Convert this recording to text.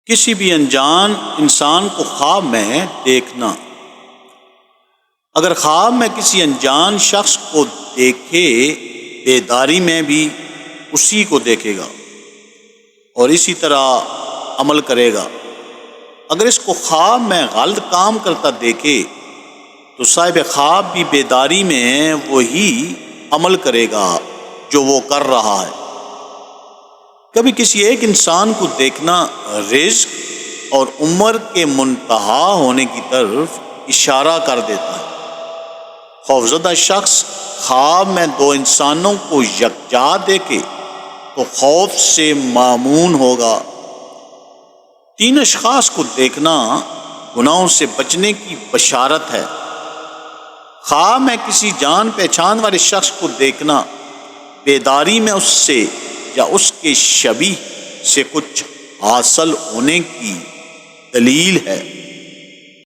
کسی بھی انجان انسان کو خواب میں دیکھنا۔ اگر خواب میں کسی انجان شخص کو دیکھے، بیداری میں بھی اسی کو دیکھے گا اور اسی طرح عمل کرے گا۔ اگر اس کو خواب میں غلط کام کرتا دیکھے تو صاحب خواب بھی بیداری میں وہی عمل کرے گا جو وہ کر رہا ہے۔ کبھی کسی ایک انسان کو دیکھنا رزق اور عمر کے منتہا ہونے کی طرف اشارہ کر دیتا ہے۔ خوفزدہ شخص خواب میں دو انسانوں کو یکجا دیکھے تو خوف سے مامون ہوگا۔ تین اشخاص کو دیکھنا گناہوں سے بچنے کی بشارت ہے۔ خواب میں کسی جان پہچان والے شخص کو دیکھنا بیداری میں اس سے یا اس کے شبیہ سے کچھ حاصل ہونے کی دلیل ہے۔